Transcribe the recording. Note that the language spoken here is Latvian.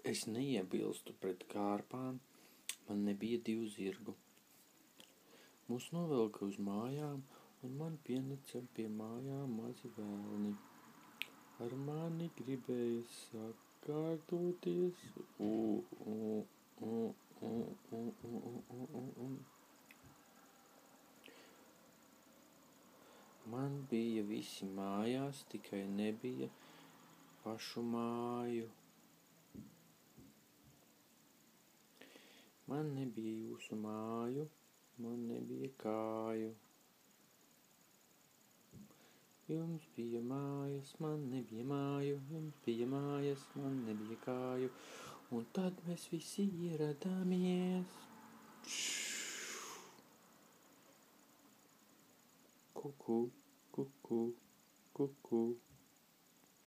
Es neiebilstu pret kārpām, man nebija 2 zirgu. Mūs novilka uz mājām, un man pieneca pie mājām mazi velni. Ar mani gribēja sakārtoties. Man bija visi mājās, tikai nebija pašu māju. Man nebija jūsu māju, man nebija kāju. Jums bija mājas, man nebija māju, jums bija mājas, man nebija kāju. Un tad mēs visi ieradāmies. Kuku, kuku, kuku.